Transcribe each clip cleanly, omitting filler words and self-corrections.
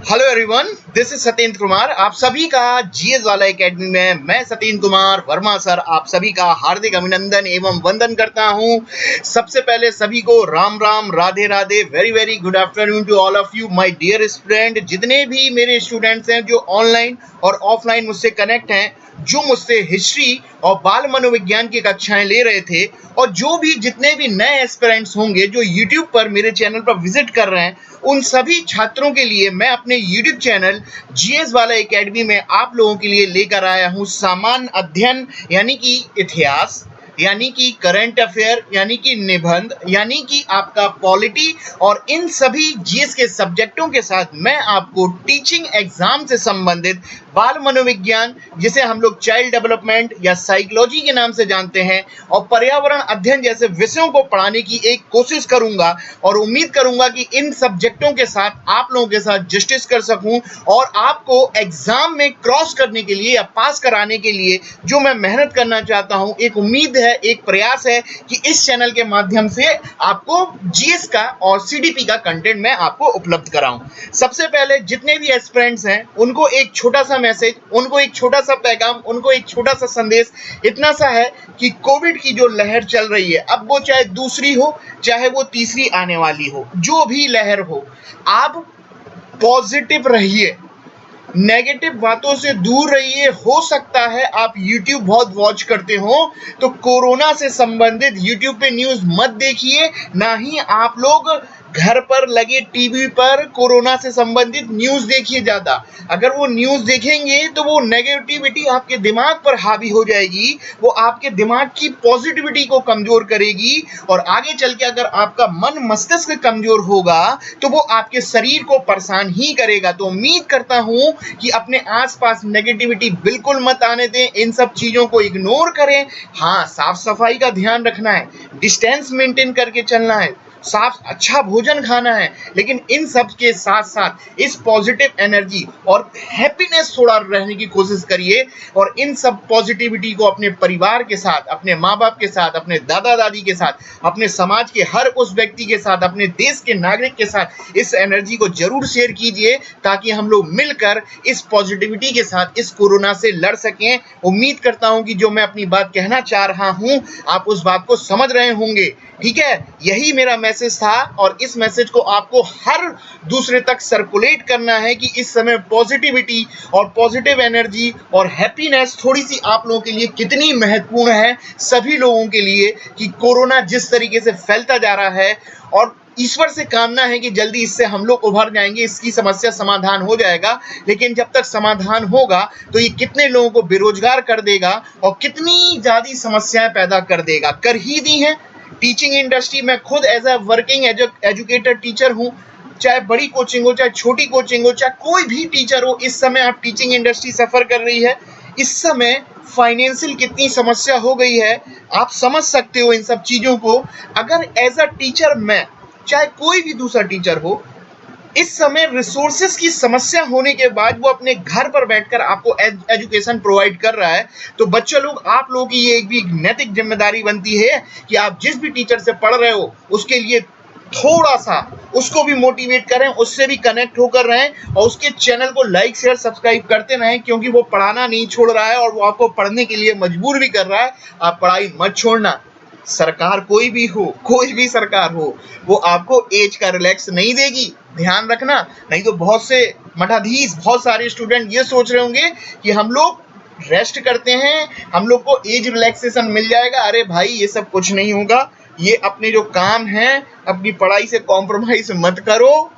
Hello everyone, this is Satyendra Kumar. आप सभी का जीएस वाला एकेडमी में मैं सत्येंद्र कुमार वर्मा सर आप सभी का हार्दिक अभिनंदन एवं वंदन करता हूं। सबसे पहले सभी को Ram Ram, Radhe Radhe, very very good afternoon to all of you my dear student. जितने भी मेरे स्टूडेंट्स हैं जो ऑनलाइन और ऑफलाइन मुझसे कनेक्ट हैं, जो मुझसे हिस्ट्री और बाल मनोविज्ञान की कक्षाएं ले रहे थे, और जो भी जितने भी नए एस्पिरेंट्स होंगे जो YouTube पर मेरे चैनल पर विजिट कर रहे हैं, उन सभी छात्रों के लिए मैं अपने YouTube चैनल जीएस वाला एकेडमी में आप लोगों के लिए लेकर आया हूं सामान्य अध्ययन, यानी कि इतिहास, यानी कि करंट अफेयर, यानी कि निबंध, यानी कि आपका पॉलिटी, और इन सभी जीएस के सब्जेक्टों के साथ मैं आपको टीचिंग एग्जाम से संबंधित बाल मनोविज्ञान, जिसे हम लोग चाइल्ड डेवलपमेंट या साइकोलॉजी के नाम से जानते हैं, और पर्यावरण अध्ययन जैसे विषयों को पढ़ाने की एक कोशिश करूंगा, और उम्मीद करूंगा कि इन सब्जेक्टों के साथ आप लोगों के साथ जस्टिस कर सकूं और आपको एग्जाम में क्रॉस करने के लिए या पास कराने के लिए जो मैं मेहनत करना चाहता हूं, एक उम्मीद है, एक प्रयास है कि इस चैनल के माध्यम से आपको जीएस का और सीडीपी का कंटेंट मैं आपको उपलब्ध कराऊं। सबसे पहले जितने भी एस्पिरेंट्स हैं उनको एक छोटा सा मैसेज, उनको एक छोटा सा पैगाम, उनको एक छोटा सा संदेश इतना सा है कि कोविड की जो लहर चल रही है, अब वो चाहे दूसरी हो चाहे वो तीसरी आने वाली हो, जो भी लहर हो, आप पॉजिटिव रहिए, नेगेटिव बातों से दूर रहिए। हो सकता है आप YouTube बहुत वॉच करते हो, तो कोरोना से संबंधित YouTube पे न्यूज़ मत देखिए, ना ही आप लोग घर पर लगे टीवी पर कोरोना से संबंधित न्यूज़ देखिए ज़्यादा। अगर वो न्यूज़ देखेंगे तो वो नेगेटिविटी आपके दिमाग पर हावी हो जाएगी, वो आपके दिमाग की पॉजिटिविटी को कमज़ोर करेगी, और आगे चल के अगर आपका मन मस्तिष्क कमज़ोर होगा तो वो आपके शरीर को परेशान ही करेगा। तो उम्मीद करता हूँ कि अपने आसपास नेगेटिविटी बिल्कुल मत आने दें, इन सब चीज़ों को इग्नोर करें। हाँ, साफ सफाई का ध्यान रखना है, डिस्टेंस मेंटेन करके चलना है, साफ अच्छा भोजन खाना है, लेकिन इन सब के साथ साथ इस पॉजिटिव एनर्जी और हैप्पीनेस थोड़ा रहने की कोशिश करिए, और इन सब पॉजिटिविटी को अपने परिवार के साथ, अपने माँ बाप के साथ, अपने दादा दादी के साथ, अपने समाज के हर उस व्यक्ति के साथ, अपने देश के नागरिक के साथ इस एनर्जी को जरूर शेयर कीजिए, ताकि हम लोग मिलकर इस पॉजिटिविटी के साथ इस कोरोना से लड़ सकें। उम्मीद करता हूं कि जो मैं अपनी बात कहना चाह रहा हूं आप उस बात को समझ रहे होंगे। ठीक है, यही मेरा मैसेज था, और इस मैसेज को आपको हर दूसरे तक सर्कुलेट करना है कि इस समय पॉजिटिविटी और पॉजिटिव एनर्जी और हैप्पीनेस थोड़ी सी आप लोगों के लिए कितनी महत्वपूर्ण है, सभी लोगों के लिए, कि कोरोना जिस तरीके से फैलता जा रहा है, और ईश्वर से कामना है कि जल्दी इससे हम लोग उभर जाएंगे, इसकी समस्या समाधान हो जाएगा। लेकिन जब तक समाधान होगा तो ये कितने लोगों को बेरोजगार कर देगा और कितनी ज़्यादा समस्याएं पैदा कर देगा, कर ही दी हैं। टीचिंग इंडस्ट्री में खुद as a working educator teacher हूँ, चाहे बड़ी कोचिंग हो चाहे छोटी कोचिंग हो, चाहे कोई भी टीचर हो, इस समय आप टीचिंग इंडस्ट्री सफ़र कर रही है। इस समय फाइनेंशियल कितनी समस्या हो गई है, आप समझ सकते हो इन सब चीज़ों को। अगर एज अ टीचर मैं, चाहे कोई भी दूसरा टीचर हो, इस समय रिसोर्सेज की समस्या होने के बाद वो अपने घर पर बैठकर आपको एजुकेशन प्रोवाइड कर रहा है, तो बच्चे लोग, आप लोगों की ये एक भी नैतिक जिम्मेदारी बनती है कि आप जिस भी टीचर से पढ़ रहे हो उसके लिए थोड़ा सा उसको भी मोटिवेट करें, उससे भी कनेक्ट होकर रहें, और उसके चैनल को लाइक शेयर सब्सक्राइब करते रहें, क्योंकि वो पढ़ाना नहीं छोड़ रहा है और वो आपको पढ़ने के लिए मजबूर भी कर रहा है। आप पढ़ाई मत छोड़ना। सरकार कोई भी हो, कोई भी सरकार हो, वो आपको एज का रिलैक्स नहीं देगी, ध्यान रखना। नहीं तो बहुत से मठाधीश, बहुत सारे स्टूडेंट ये सोच रहे होंगे कि हम लोग रेस्ट करते हैं, हम लोग को एज रिलैक्सेशन मिल जाएगा। अरे भाई, ये सब कुछ नहीं होगा। ये अपने जो काम है, अपनी पढ़ाई से कॉम्प्रोमाइज मत करो।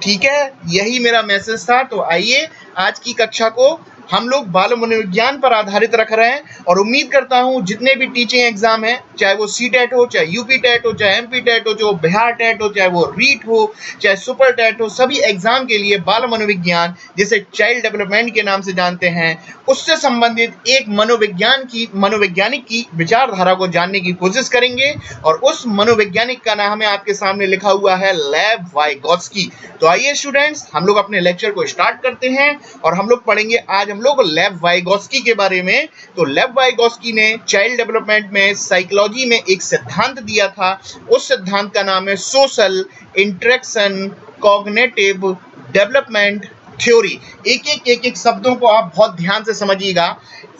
ठीक है, यही मेरा मैसेज था। तो आइए, आज की कक्षा को हम लोग बाल मनोविज्ञान पर आधारित रख रहे हैं, और उम्मीद करता हूं जितने भी टीचिंग एग्जाम हैं, चाहे वो सीटेट हो, चाहे यूपी टेट हो, चाहे एमपी टेट हो, चाहे वो बिहार टेट हो, चाहे वो रीट हो, चाहे सुपर टेट हो, सभी एग्जाम के लिए बाल मनोविज्ञान, जिसे चाइल्ड डेवलपमेंट के नाम से जानते हैं, उससे संबंधित एक मनोवैज्ञानिक की विचारधारा को जानने की कोशिश करेंगे। और उस मनोवैज्ञानिक का नाम है आपके सामने लिखा हुआ है, लेव वाइगोत्स्की। तो आइए स्टूडेंट्स, हम लोग अपने लेक्चर को स्टार्ट करते हैं, और हम लोग पढ़ेंगे आज हम लोग लेव वाइगोत्स्की के बारे में। तो लेव वाइगोत्स्की ने चाइल्ड डेवलपमेंट में साइकोलॉजी में एक सिद्धांत दिया था। उस सिद्धांत का नाम है social interaction cognitive development theory. एक एक शब्दों को आप बहुत ध्यान से समझिएगा।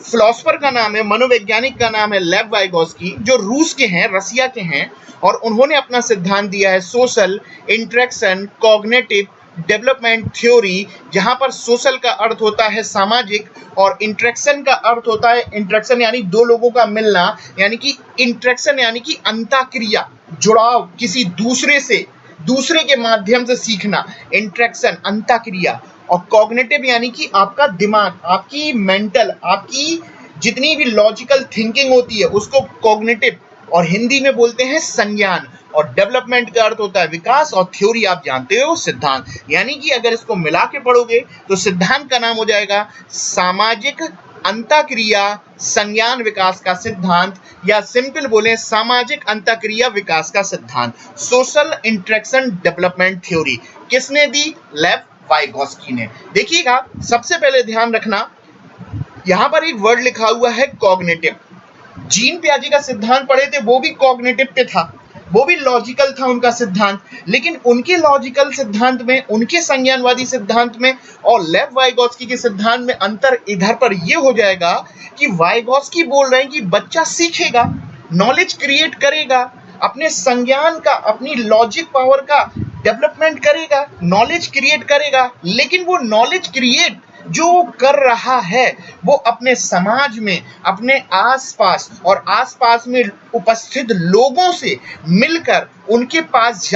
फिलोसोफर का नाम है, मनोवैज्ञानिक का नाम है लेव वाइगोस्की, जो रूस के हैं, रसिया के हैं, और उन्होंने अपना सिद्धांत दिया है social interaction cognitive development theory, जहां पर सोशल का अर्थ होता है सामाजिक और इंटरेक्शन का अर्थ होता है, इंटरेक्शन यानी दो लोगों का मिलना, यानी कि इंटरेक्शन यानी कि अंतःक्रिया, जुड़ाव किसी दूसरे से, दूसरे के माध्यम से सीखना, इंटरेक्शन अंतःक्रिया। और कॉग्निटिव यानी कि आपका दिमाग, आपकी मेंटल, आपकी जितनी भी लॉजिकल थिंकिंग होती है उसको कॉग्निटिव, और हिंदी में बोलते हैं संज्ञान। और डेवलपमेंट का अर्थ होता है विकास, और थ्योरी आप जानते हो सिद्धांत। यानी कि अगर इसको मिला के पढ़ोगे तो सिद्धांत का नाम हो जाएगा सामाजिक अंतःक्रिया संज्ञान विकास का सिद्धांत, या सिंपल बोले सामाजिक अंतःक्रिया विकास का सिद्धांत, सोशल इंटरेक्शन डेवलपमेंट थ्योरी। किसने दी? लेव वाइगोस्की ने। देखिएगा, सबसे पहले ध्यान रखना, यहां पर एक वर्ड लिखा हुआ है कॉग्निटिव। जीन पियाजे का सिद्धांत पढ़े थे, वो भी कॉग्निटिव पे था, वो भी लॉजिकल था उनका सिद्धांत, लेकिन उनके लॉजिकल सिद्धांत में, उनके संज्ञानवादी सिद्धांत में और लेव वाइगोस्की के सिद्धांत में अंतर इधर पर यह हो जाएगा कि वाइगोस्की बोल रहे हैं कि बच्चा सीखेगा, नॉलेज क्रिएट करेगा, अपने संज्ञान का, अपनी लॉजिक पावर का डेवलपमेंट करेगा, नॉलेज क्रिएट करेगा, लेकिन वो नॉलेज क्रिएट जो कर रहा है वो अपने समाज में, अपने आसपास और आसपास में उपस्थित लोगों से मिलकर, उनके पास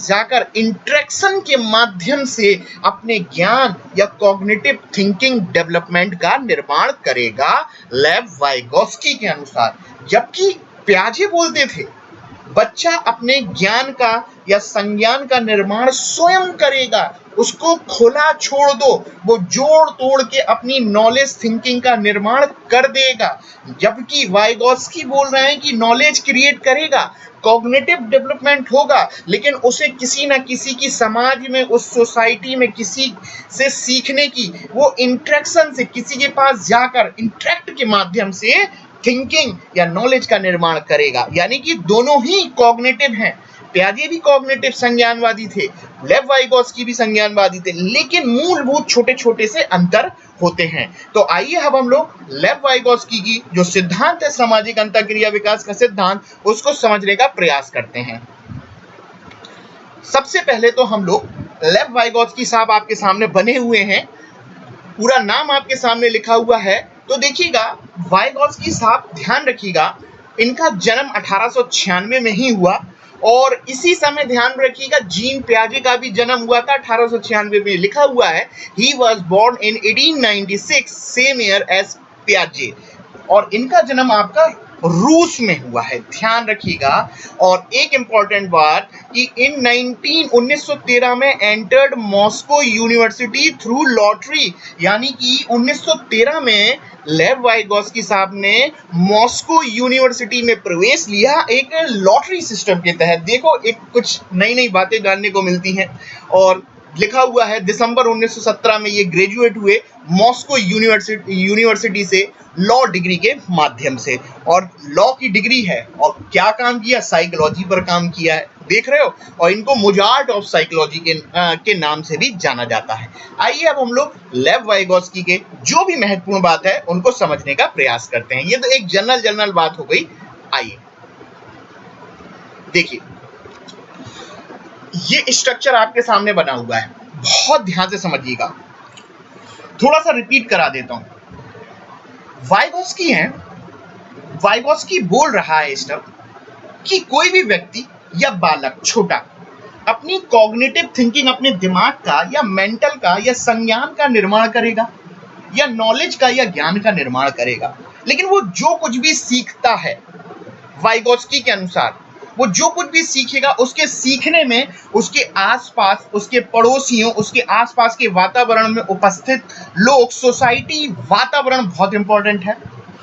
जाकर इंटरेक्शन के माध्यम से अपने ज्ञान या कॉग्निटिव थिंकिंग डेवलपमेंट का निर्माण करेगा, लेव वाइगोस्की के अनुसार। जबकि पियाजे बोलते थे बच्चा अपने ज्ञान का या संज्ञान का निर्माण स्वयं करेगा, उसको खुला छोड़ दो, वो जोड़ तोड़ के अपनी नॉलेज थिंकिंग का निर्माण कर देगा। जबकि वाइगोस्की बोल रहे हैं कि नॉलेज क्रिएट करेगा, कॉग्निटिव डेवलपमेंट होगा, लेकिन उसे किसी ना किसी की समाज में, उस सोसाइटी में किसी से सीखने की, वो इंटरेक्शन से, किसी के पास जाकर इंटरेक्ट के माध्यम से थिंकिंग या नॉलेज का निर्माण करेगा। यानी कि दोनों ही कॉग्निटिव हैं। पियाजे भी कॉग्निटिव संज्ञानवादी थे, लेव वाइगोस्की भी संज्ञानवादी थे, लेकिन मूलभूत छोटे छोटे से अंतर होते हैं। तो आइए अब हम लोग लेव वाइगोस्की की जो सिद्धांत है सामाजिक अंतःक्रिया विकास का सिद्धांत, उसको समझने का प्रयास करते हैं। सबसे पहले तो हम लोग, लेव वाइगोस्की साहब आपके सामने बने हुए हैं, पूरा नाम आपके सामने लिखा हुआ है। तो देखिएगा, वाइगोस्की साहब ध्यान रखिएगा, इनका जन्म 1896 में ही हुआ, और इसी समय ध्यान रखिएगा जीन पियाजे का भी जन्म हुआ था 1896 में। लिखा हुआ है he was born in 1896 same year as पियाजे, और इनका जन्म आपका रूस में हुआ है, ध्यान रखिएगा। और एक इंपॉर्टेंट बात कि इन 1913 में entered Moscow university through lottery, यानी कि 1913 में लेव वाइगोस्की साहब ने मॉस्को यूनिवर्सिटी में प्रवेश लिया, एक लॉटरी सिस्टम के तहत। देखो, एक कुछ नई नई बातें जानने को मिलती हैं। और लिखा हुआ है दिसंबर 1917 में ये ग्रेजुएट हुए मॉस्को यूनिवर्सिटी से लॉ डिग्री के माध्यम से, और लॉ की डिग्री है, और क्या काम किया? साइकोलॉजी पर काम किया है, देख रहे हो। और इनको मोजार्ट ऑफ साइकोलॉजी के नाम से भी जाना जाता है। आइए अब हम लोग लेव वाइगोस्की के जो भी महत्वपूर्ण बात है उनको समझने का प्रयास करते हैं। ये तो एक जनरल बात हो गई। आइए देखिए, ये स्ट्रक्चर आपके सामने बना हुआ है, बहुत ध्यान से समझिएगा, थोड़ा सा रिपीट करा देता हूं। वाइगोस्की हैं, वाइगोस्की बोल रहा है इस तरह कि कोई भी व्यक्ति या बालक छोटा अपनी कॉग्निटिव थिंकिंग, अपने दिमाग का या मेंटल का या संज्ञान का निर्माण करेगा, या नॉलेज का या ज्ञान का निर्माण करेगा। लेकिन वो जो कुछ भी सीखता है, वाइगोस्की के अनुसार वो जो कुछ भी सीखेगा, उसके सीखने में उसके आसपास, उसके पड़ोसियों, उसके आसपास के वातावरण में उपस्थित लोग, सोसाइटी, वातावरण बहुत इंपॉर्टेंट है,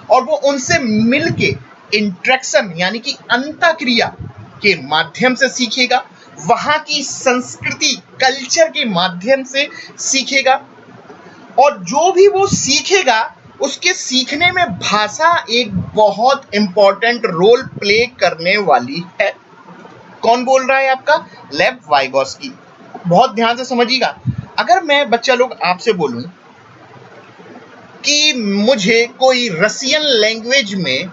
और वो उनसे मिलके इंटरेक्शन यानी कि अंतःक्रिया के माध्यम से सीखेगा, वहां की संस्कृति, कल्चर के माध्यम से सीखेगा। और जो भी वो सीखेगा, उसके सीखने में भाषा एक बहुत इंपॉर्टेंट रोल प्ले करने वाली है। कौन बोल रहा है? आपका लेव वाइगोस्की। बहुत ध्यान से समझिएगा। अगर मैं बच्चा लोग आपसे बोलूं कि मुझे कोई रसियन लैंग्वेज में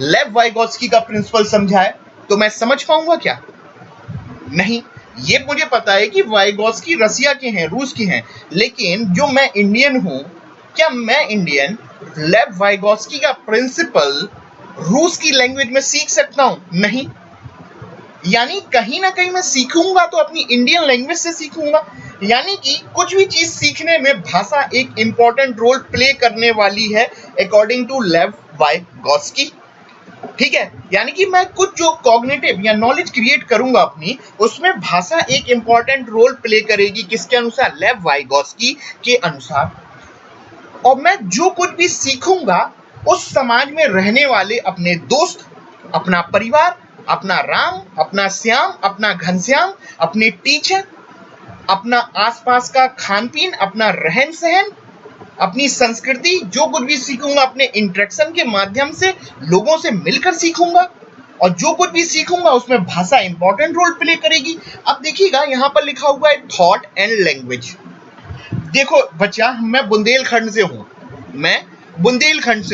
लेव वाइगोत्स्की का प्रिंसिपल समझाए तो मैं समझ पाऊंगा क्या? नहीं। ये मुझे पता है कि वाइगोत्स्की रसिया के हैं, रूस के हैं, लेकिन जो मैं इंडियन हूं, क्या मैं इंडियन लेव वाइगोत्स्की का प्रिंसिपल रूस की लैंग्वेज में सीख सकता हूं? नहीं। यानी कहीं ना कहीं मैं सीखूंगा तो अपनी इंडियन लैंग्वेज से सीखूंगा। यानी कि कुछ भी चीज सीखने में भाषा एक इंपॉर्टेंट रोल प्ले करने वाली है अकॉर्डिंग टू लेव वाइगोत्स्की। ठीक है, यानी कि मैं कुछ जो कॉग्निटिव या नॉलेज क्रिएट करूंगा अपनी, उसमें भाषा एक इंपॉर्टेंट रोल प्ले करेगी। किसके अनुसार? लेव वाइगोत्स्की के अनुसार। और मैं जो कुछ भी सीखूंगा उस समाज में रहने वाले अपने दोस्त, अपना परिवार, अपना राम, अपना श्याम, अपना घनश्याम, अपने टीचर, अपना आसपास का खान पीन, अपना रहन सहन, अपनी संस्कृति, जो कुछ भी सीखूंगा अपने इंटरेक्शन के माध्यम से लोगों से मिलकर सीखूंगा। और जो कुछ भी सीखूंगा उसमें भाषा इंपॉर्टेंट रोल प्ले करेगी। अब देखिएगा यहां पर लिखा हुआ है थॉट एंड लैंग्वेज। देखो बच्चा, मैं बुंदेलखंड से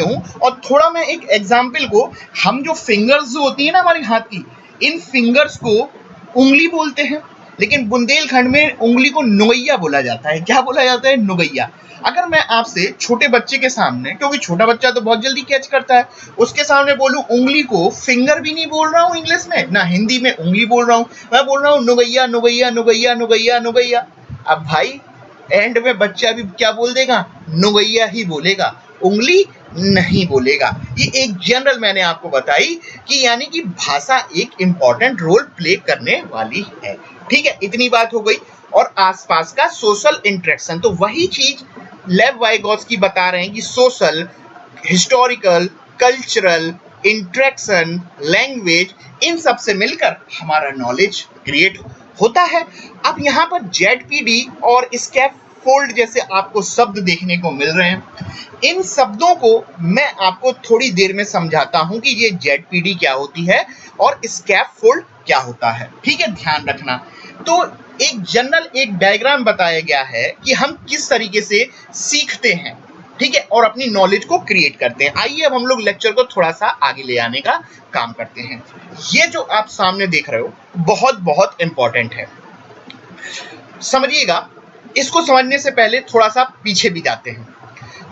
हूं और थोड़ा मैं एक एग्जाम्पल को, हम जो फिंगर्स होती है ना हमारी हाथ की, इन फिंगर्स को उंगली बोलते हैं, लेकिन बुंदेलखंड में उंगली को नुगैया बोला जाता है। क्या बोला जाता है? नुगैया। अगर मैं आपसे छोटे बच्चे के सामने, क्योंकि छोटा बच्चा तो बहुत जल्दी कैच करता है, उसके सामने बोलूं उंगली को, फिंगर भी नहीं बोल रहा हूं इंग्लिश में ना हिंदी में, उंगली बोल रहा हूं, मैं बोल रहा हूं नुगैया नुगैया नुगैया नुगैया नुगैया। अब भाई एंड में बच्चा भी क्या बोल देगा? नुगैया ही बोलेगा, उंगली नहीं बोलेगा। ये एक जनरल मैंने आपको बताई कि यानी कि भाषा एक इंपॉर्टेंट रोल प्ले करने वाली है। ठीक है, इतनी बात हो गई। और आसपास का सोशल इंटरेक्शन, तो वही चीज लेव वाइगोत्स्की बता रहे हैं कि social, historical, cultural, interaction, language, इन सब से मिलकर हमारा नॉलेज क्रिएट होता है। अब यहाँ पर जेडपीडी और स्कैफोल्ड जैसे आपको शब्द देखने को मिल रहे हैं। इन शब्दों को मैं आपको थोड़ी देर में समझाता हूं कि ये जेडपीडी क्या होती है और स्कैफोल्ड क्या होता है। ठीक है, ध्यान रखना। तो एक जनरल एक डायग्राम बताया गया है कि हम किस तरीके से सीखते हैं, ठीक है, और अपनी नॉलेज को क्रिएट करते हैं। आइए अब हम लोग लेक्चर को थोड़ा सा आगे ले आने का काम करते हैं। ये जो आप सामने देख रहे हो बहुत बहुत इंपॉर्टेंट है, समझिएगा। इसको समझने से पहले थोड़ा सा पीछे भी जाते हैं।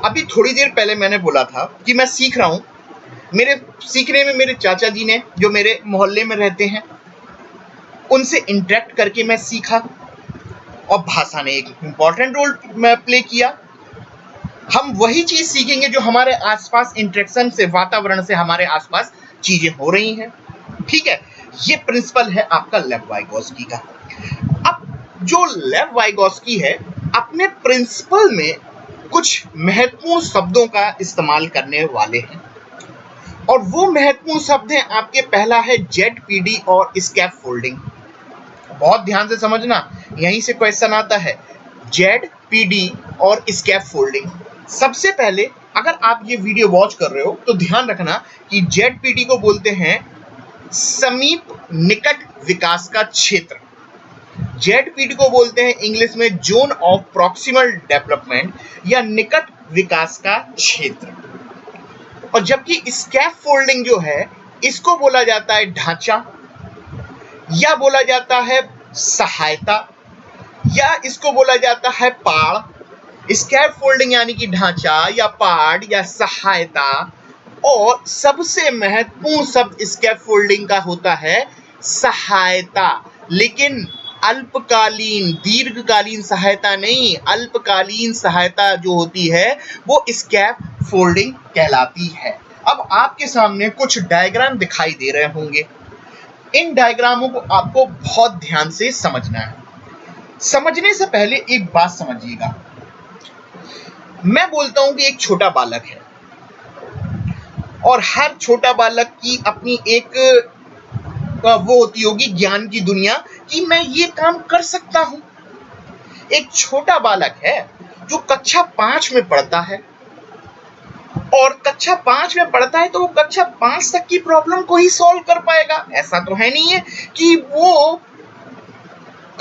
अभी थोड़ी देर पहले मैंने बोला था कि मैं सीख रहा हूं। मेरे सीखने में मेरे चाचा जी ने, जो मेरे मोहल्ले में रहते हैं, उनसे इंटरेक्ट करके मैं सीखा और भाषा ने एक इंपॉर्टेंट रोल प्ले किया। हम वही चीज सीखेंगे जो हमारे आसपास इंटरेक्शन से, वातावरण से हमारे आसपास चीजें हो रही हैं। ठीक है, ये प्रिंसिपल है आपका लेव वाइगोत्स्की का। अब जो लेव वाइगोत्स्की है, अपने प्रिंसिपल में कुछ महत्वपूर्ण शब्दों का इस्तेमाल करने वाले हैं और वो महत्वपूर्ण शब्द हैं आपके, पहला है जेडपीडी और स्कैफोल्डिंग। बहुत ध्यान से समझना, यहीं से क्वेश्चन आता है, जेडपीडी और स्कैफोल्डिंग। सबसे पहले अगर आप ये वीडियो वॉच कर रहे हो तो ध्यान रखना कि जेडपीडी को बोलते हैं समीप निकट विकास का क्षेत्र। जेडपीडी को बोलते हैं इंग्लिश में जोन ऑफ प्रॉक्सिमल डेवलपमेंट या निकट विकास का क्षेत्र। और जबकि स्कैफोल्डिंग जो है, इसको बोला जाता है ढांचा, या बोला जाता है सहायता, या इसको बोला जाता है पाड़। स्कैफोल्डिंग यानी कि ढांचा या पाड़ या सहायता। और सबसे महत्वपूर्ण शब्द स्कैफोल्डिंग का होता है सहायता, लेकिन अल्पकालीन, दीर्घकालीन सहायता नहीं, अल्पकालीन सहायता जो होती है वो स्कैफोल्डिंग कहलाती है। अब आपके सामने कुछ डायग्राम दिखाई दे रहे होंगे। इन डायग्रामों को आपको बहुत ध्यान से समझना है। समझने से पहले एक बात समझिएगा। मैं बोलता हूं कि एक छोटा बालक है और हर छोटा बालक की अपनी एक वो होती होगी ज्ञान की दुनिया कि मैं ये काम कर सकता हूं। एक छोटा बालक है जो कक्षा 5 में पढ़ता है और कक्षा 5 में पढ़ता है तो वो कक्षा 5 तक की प्रॉब्लम को ही सॉल्व कर पाएगा। ऐसा तो है नहीं है कि वो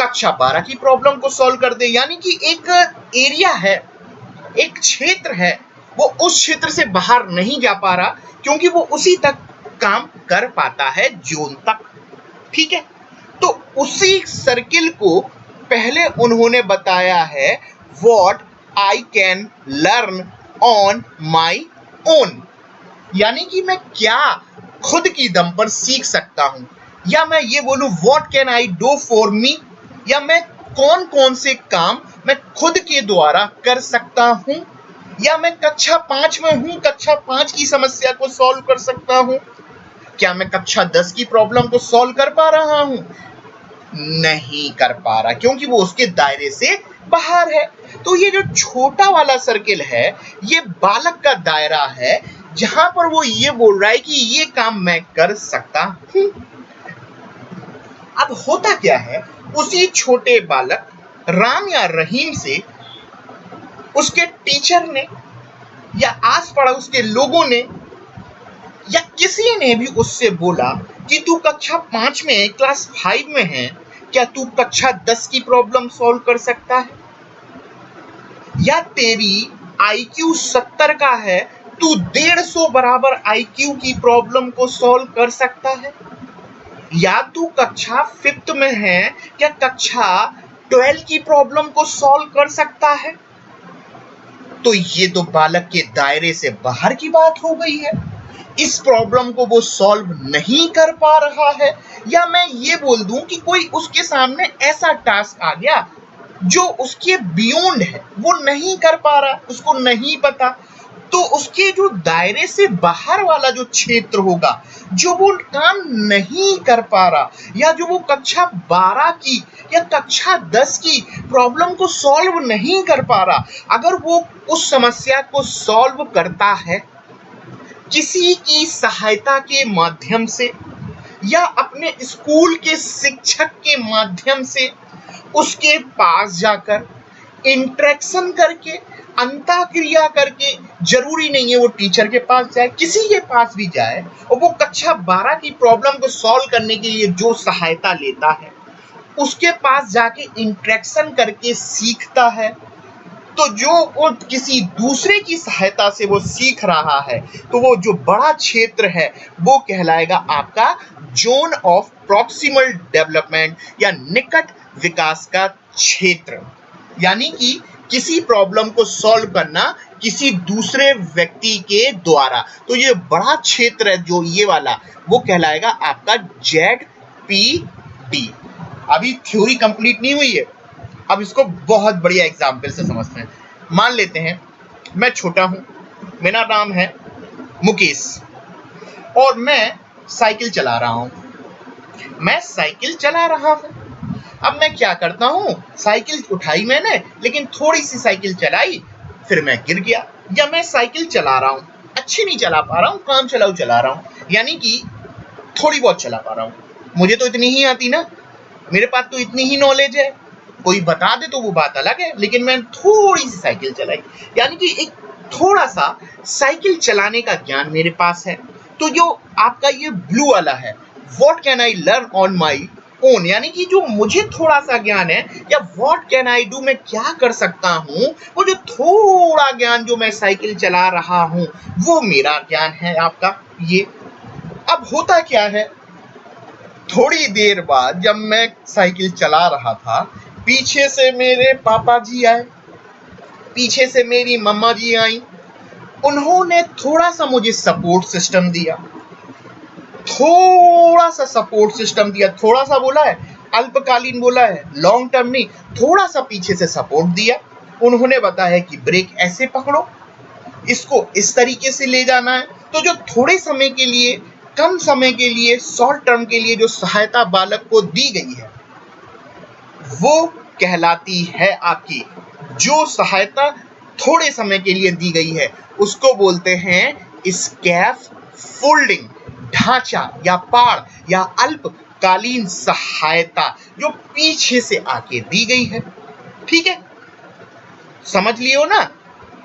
कक्षा 12 की प्रॉब्लम को सॉल्व कर दे। यानी कि एक एरिया है, एक क्षेत्र है, वो उस क्षेत्र से बाहर नहीं जा पा रहा क्योंकि वो उसी तक काम कर पाता है, जोन तक। ठीक है, तो उसी सर्किल को पहले उन्होंने बताया है what I can learn on my own, यानी कि मैं क्या खुद की दम पर सीख सकता हूं, या मैं ये बोलूं what can I do for me, या मैं कौन कौन से काम मैं खुद के द्वारा कर सकता हूं, या मैं कक्षा 5 में हूं, कक्षा 5 की समस्या को सॉल्व कर सकता हूं। क्या मैं कक्षा 10 की प्रॉब्लम को सॉल्व कर पा रहा हूं? नहीं कर पा रहा क्योंकि वो उसके दायरे से बाहर है। तो ये जो छोटा वाला सर्किल है, ये बालक का दायरा है जहां पर वो ये बोल रहा है कि ये काम मैं कर सकता हूं। अब होता क्या है, उसी छोटे बालक राम या रहीम से उसके टीचर ने या आस पड़ोस के लोगों ने या किसी ने भी उससे बोला कि तू कक्षा 5 में है, क्लास 5 में है, क्या तू कक्षा 10 की प्रॉब्लम सॉल्व कर सकता है? या तेरी IQ 70 का है, तू 150 बराबर IQ की प्रॉब्लम को सॉल्व कर सकता है? या तू कक्षा 5th में है, क्या कक्षा 12 की प्रॉब्लम को सॉल्व कर सकता है? तो ये तो बालक के दायरे से बाहर की बात हो गई है। इस प्रॉब्लम को वो सॉल्व नहीं कर पा रहा है। या मैं ये बोल दूं कि कोई उसके सामने ऐसा टास्क आ गया जो उसके बियॉन्ड है, वो नहीं कर पा रहा, उसको नहीं पता, तो उसके जो दायरे से बाहर वाला जो क्षेत्र होगा, जो वो काम नहीं कर पा रहा, या जो वो कक्षा 12 की या कक्षा 10 की प्रॉब्लम को सॉल्व नहीं कर पा रहा, अगर वो उस समस्या को सॉल्व करता है किसी की सहायता के माध्यम से या अपने स्कूल के शिक्षक के माध्यम से, उसके पास जाकर इंटरेक्शन करके, अंतःक्रिया करके, जरूरी नहीं है वो टीचर के पास जाए, किसी के पास भी जाए, और वो कक्षा 12 की प्रॉब्लम को सॉल्व करने के लिए जो सहायता लेता है, उसके पास जाके इंटरेक्शन करके सीखता है, तो जो वो किसी दूसरे की सहायता से वो सीख रहा है, तो वो जो बड़ा क्षेत्र है वो कहलाएगा आपका जोन ऑफ प्रॉक्सिमल डेवलपमेंट या निकट विकास का क्षेत्र। यानी कि किसी प्रॉब्लम को सॉल्व करना किसी दूसरे व्यक्ति के द्वारा, तो ये बड़ा क्षेत्र है जो ये वाला, वो कहलाएगा आपका ZPD। अभी थ्योरी कंप्लीट नहीं हुई है, अब इसको बहुत बढ़िया एग्जाम्पल से समझते हैं। मान लेते हैं मैं छोटा हूं, मेरा नाम है मुकेश और मैं साइकिल चला रहा हूं। अब मैं क्या करता हूं, साइकिल उठाई मैंने, लेकिन थोड़ी सी साइकिल चलाई, फिर मैं गिर गया। या मैं साइकिल चला रहा हूं, अच्छी नहीं चला पा रहा हूं, काम चलाऊ चला रहा हूं, यानी कि थोड़ी बहुत चला पा रहा हूं। मुझे तो इतनी ही आती ना, मेरे पास तो इतनी ही नॉलेज है, कोई बता दे तो वो बात अलग है, लेकिन मैं थोड़ी सी साइकिल चलाई, यानी कि एक थोड़ा सा साइकिल चलाने का ज्ञान मेरे पास है। तो जो आपका ये ब्लू वाला है, what can I learn on my own, यानी कि जो मुझे थोड़ा सा ज्ञान है, या व्हाट कैन आई डू, मैं क्या कर सकता हूं, वो जो थोड़ा ज्ञान जो मैं साइकिल चला रहा हूं, वो मेरा ज्ञान है आपका ये। अब होता क्या है, थोड़ी देर बाद जब मैं साइकिल चला रहा था, पीछे से मेरे पापा जी आए, पीछे से मेरी मम्मा जी आई, उन्होंने थोड़ा सा मुझे सपोर्ट सिस्टम दिया, थोड़ा सा सपोर्ट सिस्टम दिया, थोड़ा सा बोला है, अल्पकालीन बोला है, लॉन्ग टर्म नहीं, थोड़ा सा पीछे से सपोर्ट दिया। उन्होंने बताया कि ब्रेक ऐसे पकड़ो, इसको इस तरीके से ले जाना है। तो जो थोड़े समय के लिए, कम समय के लिए, शॉर्ट टर्म के लिए जो सहायता बालक को दी गई है, वो कहलाती है आपकी, जो सहायता थोड़े समय के लिए दी गई है उसको बोलते हैं स्कैफोल्डिंग, ढांचा या पाड़ या अल्पकालीन सहायता जो पीछे से आके दी गई है। ठीक है, समझ लियो ना।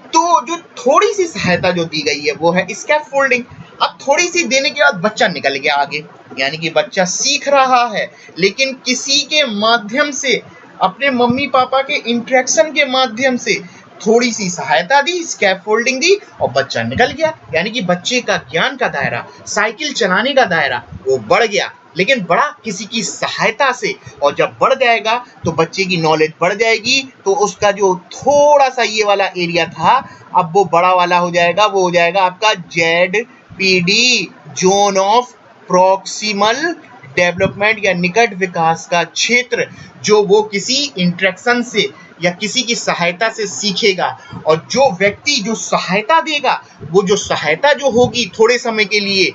तो जो थोड़ी सी सहायता जो दी गई है वो है स्कैफोल्डिंग। अब थोड़ी सी देने के बाद बच्चा निकल गया आगे, यानी कि बच्चा सीख रहा है, लेकिन किसी के माध्यम से, अपने मम्मी पापा के इंटरेक्शन के माध्यम से थोड़ी सी सहायता दी, स्कैफोल्डिंग दी और बच्चा निकल गया। यानी कि बच्चे का ज्ञान का दायरा, साइकिल चलाने का दायरा वो बढ़ गया, लेकिन बड़ा किसी की सहायता से। और जब बढ़ जाएगा तो बच्चे की नॉलेज बढ़ जाएगी, तो उसका जो थोड़ा सा ये वाला एरिया था अब वो बड़ा वाला हो जाएगा, वो हो जाएगा आपका ZPD, zone of proximal development या निकट विकास का क्षेत्र, जो वो किसी इंटरेक्शन से या किसी की सहायता से सीखेगा। और जो व्यक्ति जो सहायता देगा, वो जो सहायता जो होगी थोड़े समय के लिए,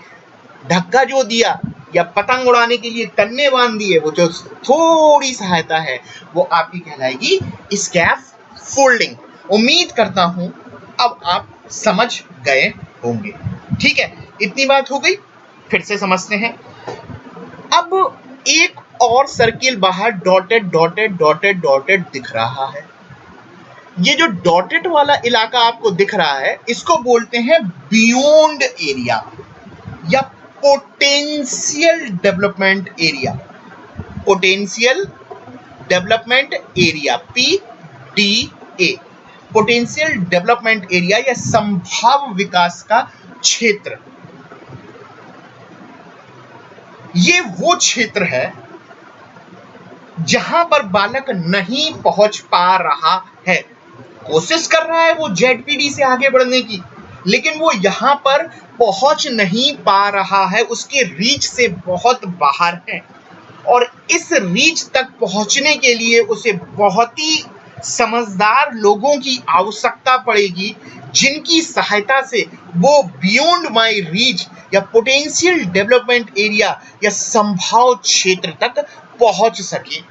धक्का जो दिया या पतंग उड़ाने के लिए कन्ने बांध दिए, वो जो थोड़ी सहायता है वो आपकी कहलाएगी स्कैफोल्डिंग। उम्मीद करता हूं अब आप समझ गए होंगे। ठीक है, इतनी बात हो गई, फिर से समझते हैं। अब एक और सर्किल बाहर डॉटेड डॉटेड डॉटेड डॉटेड दिख रहा है। ये जो डॉटेड वाला इलाका आपको दिख रहा है, इसको बोलते हैं बियॉन्ड एरिया या potential development area. Potential development area, PDA, potential development area या संभाव्य विकास का क्षेत्र। ये वो क्षेत्र है जहां पर बालक नहीं पहुंच पा रहा है, कोशिश कर रहा है वो ZPD से आगे बढ़ने की, लेकिन वो यहां पर पहुंच नहीं पा रहा है, उसके रीच से बहुत बाहर है। और इस रीच तक पहुंचने के लिए उसे बहुत ही समझदार लोगों की आवश्यकता पड़ेगी, जिनकी सहायता से वो बियॉन्ड माई रीच या पोटेंशियल डेवलपमेंट एरिया या संभाव क्षेत्र तक पहुंच सके।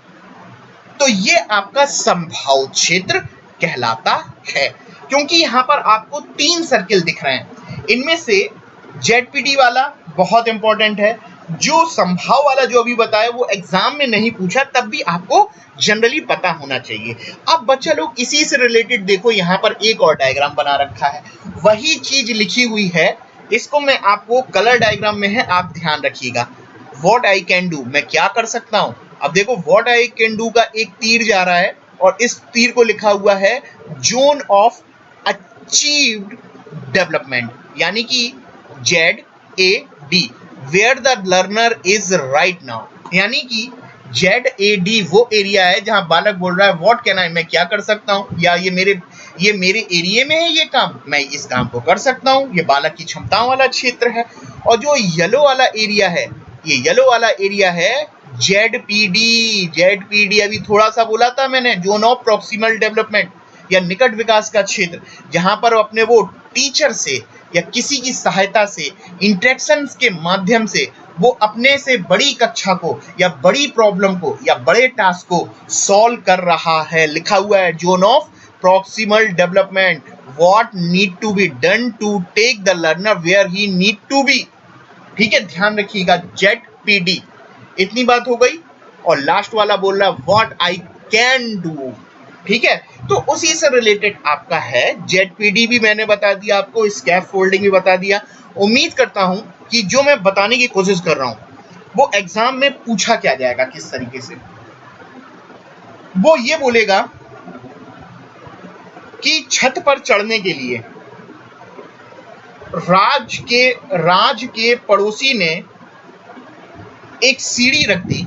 तो ये आपका संभाव क्षेत्र कहलाता है, क्योंकि यहां पर आपको 3 सर्किल दिख रहे हैं। इनमें से ZPD वाला बहुत इंपॉर्टेंट है। जो संभाव वाला जो अभी बताया वो एग्जाम में नहीं पूछा, तब भी आपको जनरली पता होना चाहिए। अब बच्चा लोग इसी से रिलेटेड देखो, यहाँ पर एक और डायग्राम बना रखा है, वही चीज लिखी हुई है। इसको मैं आपको कलर डायग्राम में है, आप ध्यान रखिएगा। व्हाट आई कैन डू, मैं क्या कर सकता हूं। अब देखो व्हाट आई कैन डू का एक तीर जा रहा है और इस तीर को लिखा हुआ है जोन ऑफ अचीव्ड डेवलपमेंट, यानी कि ZAD, where the learner is right now. यानी कि ZAD वो एरिया है जहां बालक बोल रहा है व्हाट कैन आई, मैं क्या कर सकता हूं, या ये मेरे एरिया में है ये काम, मैं इस काम को कर सकता हूं। ये बालक की क्षमताओं वाला क्षेत्र है। और जो येलो वाला एरिया है, ये येलो वाला एरिया है ZPD अभी थोड़ा सा बोला था मैंने, जोन ऑफ प्रॉक्सिमल डेवलपमेंट या निकट विकास का क्षेत्र, जहां पर अपने वो टीचर से या किसी की सहायता से, इंटरेक्शंस के माध्यम से वो अपने से बड़ी कक्षा को या बड़ी प्रॉब्लम को या बड़े टास्क को सॉल्व कर रहा है। लिखा हुआ है zone of proximal development, what need to be done to take the learner where he need to be. ठीक है, ध्यान रखिएगा, ZPD। इतनी बात हो गई। और लास्ट वाला बोल रहा है व्हाट आई कैन डू। ठीक है, तो उसी से रिलेटेड आपका है ZPD भी मैंने बता दिया आपको, स्कैफोल्डिंग भी बता दिया। उम्मीद करता हूं कि जो मैं बताने की कोशिश कर रहा हूं वो एग्जाम में पूछा क्या जाएगा किस तरीके से। वो ये बोलेगा कि छत पर चढ़ने के लिए राज के पड़ोसी ने एक सीढ़ी रख दी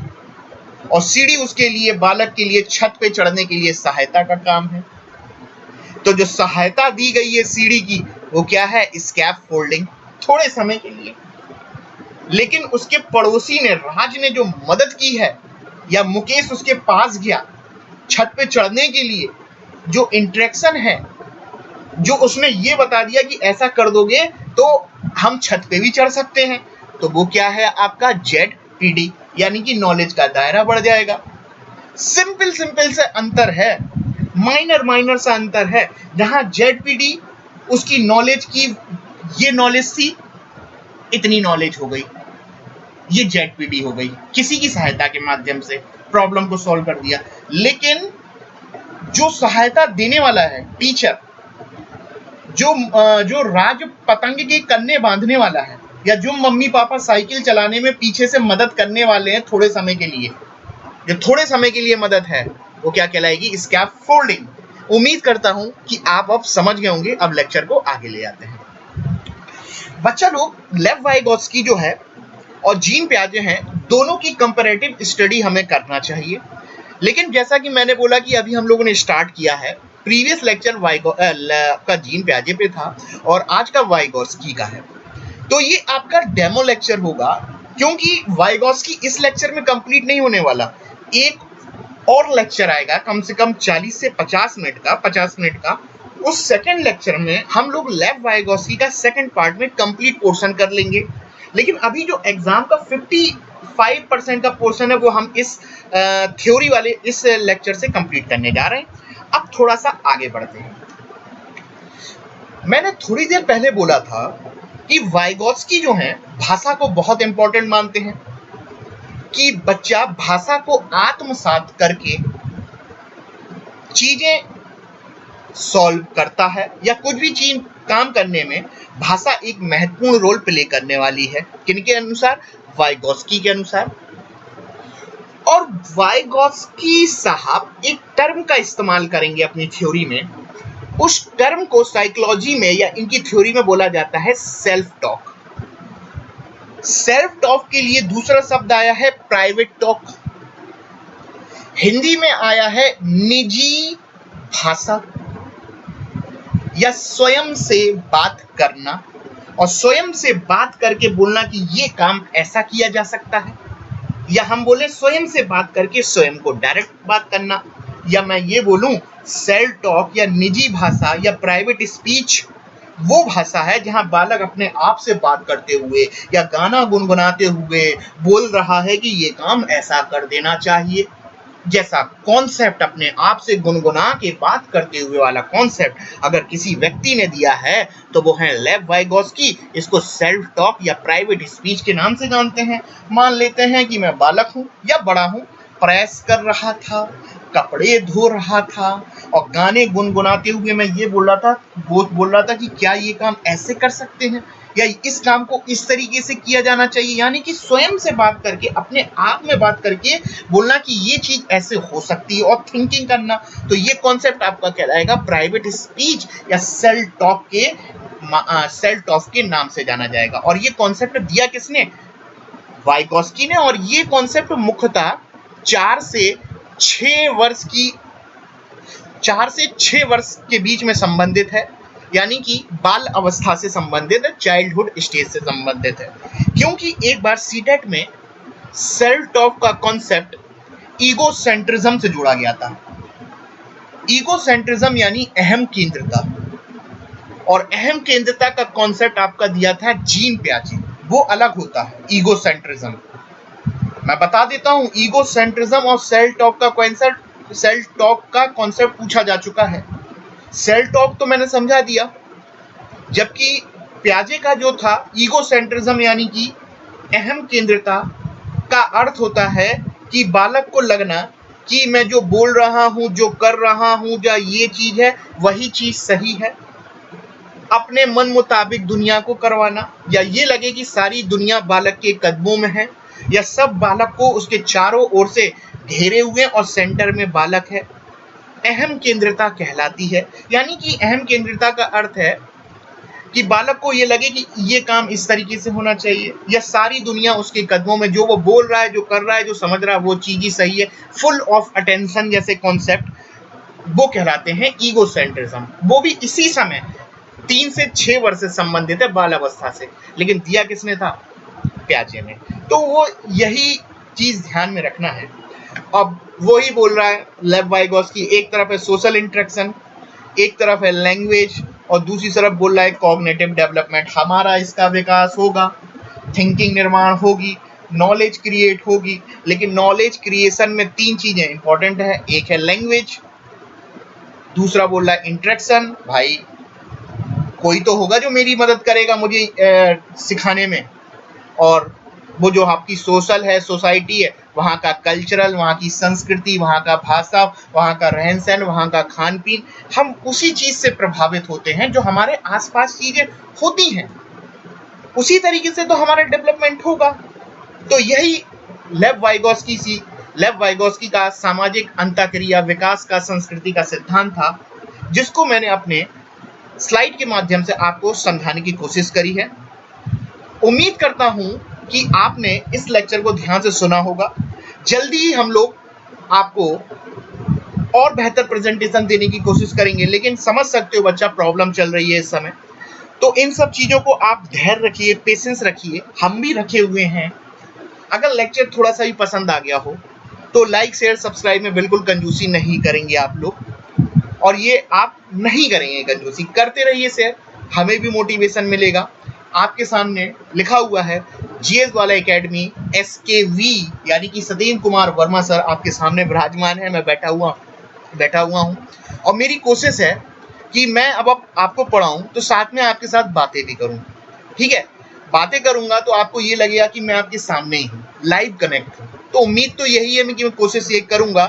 और सीढ़ी उसके लिए, बालक के लिए छत पे चढ़ने के लिए सहायता का काम है। तो जो सहायता दी गई है सीढ़ी की, वो क्या है, स्कैफोल्डिंग, थोड़े समय के लिए। लेकिन उसके पड़ोसी ने, राज ने जो मदद की है, या मुकेश उसके पास गया छत पे चढ़ने के लिए, जो इंटरेक्शन है, जो उसने ये बता दिया कि ऐसा कर दोगे तो हम छत पे भी चढ़ सकते हैं, तो वो क्या है आपका ZPD, यानी कि नॉलेज का दायरा बढ़ जाएगा। सिंपल से अंतर है, माइनर सा अंतर है। जहां ZPD उसकी नॉलेज की, ये नॉलेज थी, इतनी नॉलेज हो गई, ये ZPD हो गई, किसी की सहायता के माध्यम से प्रॉब्लम को सॉल्व कर दिया। लेकिन जो सहायता देने वाला है टीचर, जो राज पतंग के कन्ने बांधने वाला है, या जो मम्मी पापा साइकिल चलाने में पीछे से मदद करने वाले हैं थोड़े समय के लिए, जो थोड़े समय के लिए मदद है, वो क्या कहलाएगी? स्कैफोल्डिंग। उम्मीद करता हूं कि आप अब समझ गए होंगे। अब लेक्चर को आगे ले आते हैं। बच्चा लोग, लेव वाइगोत्स्की जो है और जीन पियाजे हैं, दोनों की कंपैरेटिव स्टडी हमें करना चाहिए। लेकिन जैसा कि मैंने बोला कि अभी हम लोगों ने स्टार्ट किया है, प्रीवियस लेक्चर का जीन पियाजे पे था और आज का वाइगोत्स्की का है, तो ये आपका डेमो लेक्चर होगा, क्योंकि वाइगोत्स्की इस लेक्चर में कंप्लीट नहीं होने वाला। एक और लेक्चर आएगा कम से कम 40 से 50 मिनट का। उस सेकंड लेक्चर में हम लोग लेव वाइगोत्स्की का सेकंड पार्ट में कंप्लीट पोर्शन कर लेंगे। लेकिन अभी जो एग्जाम का 55% का पोर्शन है वो हम इस थ्योरी वाले इस लेक्चर से कंप्लीट करने जा रहे हैं। अब थोड़ा सा आगे बढ़ते हैं। मैंने थोड़ी देर पहले बोला था कि वाइगोत्स्की जो हैं भाषा को बहुत इंपॉर्टेंट मानते हैं, कि बच्चा भाषा को आत्मसात करके चीजें सॉल्व करता है या कुछ भी चीज काम करने में भाषा एक महत्वपूर्ण रोल प्ले करने वाली है। किनके अनुसार? वाइगोत्स्की के अनुसार। और वाइगोत्स्की साहब एक टर्म का इस्तेमाल करेंगे अपनी थ्योरी में। उस टर्म को साइकोलॉजी में या इनकी थ्योरी में बोला जाता है सेल्फ टॉक। सेल्फ टॉक के लिए दूसरा शब्द आया है प्राइवेट टॉक। हिंदी में आया है निजी भाषा या स्वयं से बात करना, और स्वयं से बात करके बोलना कि ये काम ऐसा किया जा सकता है, या हम बोले स्वयं से बात करके स्वयं को डायरेक्ट बात करना, या मैं ये बोलूं सेल्फ टॉक या निजी भाषा या प्राइवेट स्पीच वो भाषा है जहां बालक अपने आप से बात करते हुए या गाना गुनगुनाते हुए बोल रहा है कि ये काम ऐसा कर देना चाहिए। जैसा कॉन्सेप्ट अपने आप से गुनगुना के बात करते हुए वाला कॉन्सेप्ट अगर किसी व्यक्ति ने दिया है तो वो है लेव वाइगोत्स्की। इसको सेल्फ टॉक या प्राइवेट स्पीच के नाम से जानते हैं। मान लेते हैं कि मैं बालक हूं या बड़ा हूं, प्रेस कर रहा था, कपड़े धो रहा था और गाने गुनगुनाते हुए मैं ये बोल रहा था कि क्या ये काम ऐसे कर सकते हैं या इस काम को इस तरीके से किया जाना चाहिए। यानी कि स्वयं से बात करके, अपने आप में बात करके बोलना कि ये चीज ऐसे हो सकती है और थिंकिंग करना। तो ये कॉन्सेप्ट आपका कहलाएगा प्राइवेट स्पीच या सेल्फ टॉक के नाम से जाना जाएगा। और ये कॉन्सेप्ट दिया किसने? वाइगोत्स्की ने। और ये कॉन्सेप्ट मुख्यतः 4 से 6 वर्ष के बीच में संबंधित है, यानी कि बाल अवस्था से संबंधित है, चाइल्डहुड स्टेज से संबंधित है। क्योंकि एक बार सीटेट में सेल्फ टॉक का कॉन्सेप्ट ईगोसेंट्रिज्म से जोड़ा गया था। ईगोसेंट्रिज्म यानी अहम केंद्रता, और अहम केंद्रता का कॉन्सेप्ट आपका दिया था जीन पियाजे। वो अलग होता है ईगोसेंट्रिज्म। मैं बता देता हूं, ईगोसेंट्रिज्म और सेल्फ टॉक का कॉन्सेप्ट पूछा जा चुका है। सेल्फ टॉक तो मैंने समझा दिया, जबकि पियाजे का जो था ईगोसेंट्रिज्म यानी कि अहम केंद्रता का अर्थ होता है कि बालक को लगना कि मैं जो बोल रहा हूं, जो कर रहा हूं, या ये चीज है वही चीज सही है। अपने मन मुताबिक दुनिया को करवाना, या ये लगे कि सारी दुनिया बालक के कदमों में है, या सब बालक को उसके चारों ओर से घेरे हुए और सेंटर में बालक है। अहम केंद्रता कहलाती है। यानी कि अहम केंद्रता का अर्थ है कि बालक को ये लगे कि ये काम इस तरीके से होना चाहिए, या सारी दुनिया उसके कदमों में, जो वो बोल रहा है, जो कर रहा है, जो समझ रहा है वो चीज ही सही है। फुल ऑफ अटेंशन जैसे कॉन्सेप्ट वो कहलाते हैं ईगोसेंट्रिज्म। वो भी इसी समय 3 से 6 वर्ष से संबंधित है, बाल अवस्था से। लेकिन दिया किसने था? पियाजे ने। तो वो यही चीज ध्यान में रखना है। अब वही बोल रहा है लेव वाइगोत्स्की, एक तरफ है सोशल इंटरेक्शन, एक तरफ है लैंग्वेज, और दूसरी तरफ बोल रहा है कॉग्निटिव डेवलपमेंट। हमारा इसका विकास होगा, थिंकिंग निर्माण होगी, नॉलेज क्रिएट होगी। लेकिन नॉलेज क्रिएशन में 3 चीजें इंपॉर्टेंट है। एक है लैंग्वेज, दूसरा बोल रहा है इंटरेक्शन, भाई कोई तो होगा जो मेरी मदद करेगा मुझे सिखाने में, और वो जो आपकी सोशल है, सोसाइटी है, वहाँ का कल्चरल, वहाँ की संस्कृति, वहाँ का भाषा, वहाँ का रहन सहन, वहाँ का खान पीन, हम उसी चीज से प्रभावित होते हैं जो हमारे आसपास चीजें होती हैं। उसी तरीके से तो हमारा डेवलपमेंट होगा। तो यही लेव वाइगोस्की का सामाजिक अंतःक्रिया विकास का संस्कृति का सिद्धांत था, जिसको मैंने अपने स्लाइड के माध्यम से आपको समझाने की कोशिश करी है। उम्मीद करता हूं कि आपने इस लेक्चर को ध्यान से सुना होगा। जल्दी ही हम लोग आपको और बेहतर प्रेजेंटेशन देने की कोशिश करेंगे, लेकिन समझ सकते हो बच्चा प्रॉब्लम चल रही है इस समय। तो इन सब चीज़ों को आप धैर्य रखिए, पेशेंस रखिए, हम भी रखे हुए हैं। अगर लेक्चर थोड़ा सा भी पसंद आ गया हो तो लाइक शेयर सब्सक्राइब में बिल्कुल कंजूसी नहीं करेंगे आप लोग, और ये आप नहीं करेंगे कंजूसी, करते रहिए शेयर, हमें भी मोटिवेशन मिलेगा। आपके सामने लिखा हुआ है जीएस वाला एकेडमी SKV, यानी कि सतीन्द्र कुमार वर्मा सर आपके सामने विराजमान है। मैं बैठा हुआ हूँ और मेरी कोशिश है कि मैं अब आपको पढ़ाऊँ तो साथ में आपके साथ बातें भी करूँ। ठीक है, बातें करूँगा तो आपको ये लगेगा कि मैं आपके सामने ही हूँ, लाइव कनेक्ट हूँ। तो उम्मीद तो यही है कि मैं कोशिश ये करूँगा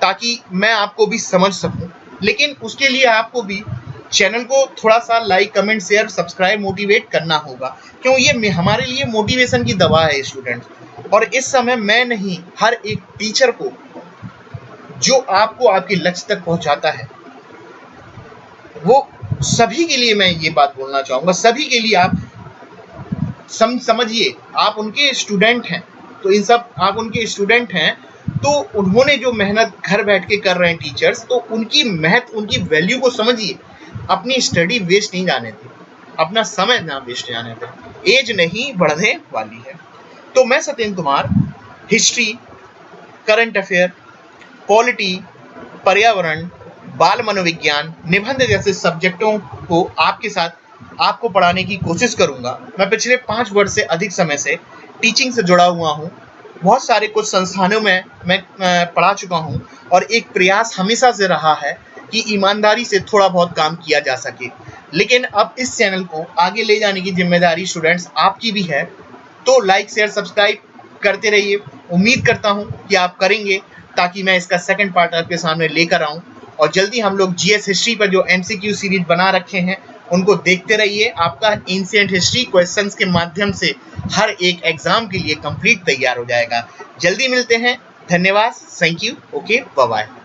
ताकि मैं आपको भी समझ सकूँ, लेकिन उसके लिए आपको भी चैनल को थोड़ा सा like comment share subscribe motivate करना होगा, क्यों ये हमारे लिए मोटिवेशन की दवा है स्टूडेंट्स। और इस समय मैं नहीं, हर एक टीचर को जो आपको आपके लक्ष्य तक पहुंचाता है, वो सभी के लिए मैं ये बात बोलना चाहूँगा, सभी के लिए आप समझिए, आप उनके स्टूडेंट हैं। तो इन सब आप उनके स्टूडेंट हैं, तो उन्होंने जो मेहनत घर बैठ के कर रहे हैं टीचर्स, तो उनकी महत्व, उनकी वैल्यू को समझिए। अपनी स्टडी वेस्ट नहीं जाने दें, अपना समय ना वेस्ट जाने दें, एज नहीं बढ़ने वाली है। तो मैं Satindra Kumar history, current affair, polity, पर्यावरण, बाल मनोविज्ञान, निबंध जैसे सब्जेक्टों को आपके साथ आपको पढ़ाने की कोशिश करूंगा। मैं पिछले 5 वर्ष से अधिक समय से टीचिंग से जुड़ा हुआ हूँ। बहुत सारे कुछ संस्थानों में मैं पढ़ा चुका हूँ, और एक प्रयास हमेशा से रहा है कि ईमानदारी से थोड़ा बहुत काम किया जा सके। लेकिन अब इस चैनल को आगे ले जाने की जिम्मेदारी स्टूडेंट्स आपकी भी है। तो लाइक शेयर सब्सक्राइब करते रहिए। उम्मीद करता हूँ कि आप करेंगे, ताकि मैं इसका सेकंड पार्ट आपके सामने लेकर आऊँ। और जल्दी हम लोग जीएस हिस्ट्री पर जो MCQ सीरीज बना रखे हैं उनको देखते रहिए। आपका एंशिएंट हिस्ट्री क्वेश्चंस के माध्यम से हर एक एग्जाम के लिए कंप्लीट तैयार हो जाएगा। जल्दी मिलते हैं। धन्यवाद। Thank you. Okay, bye bye.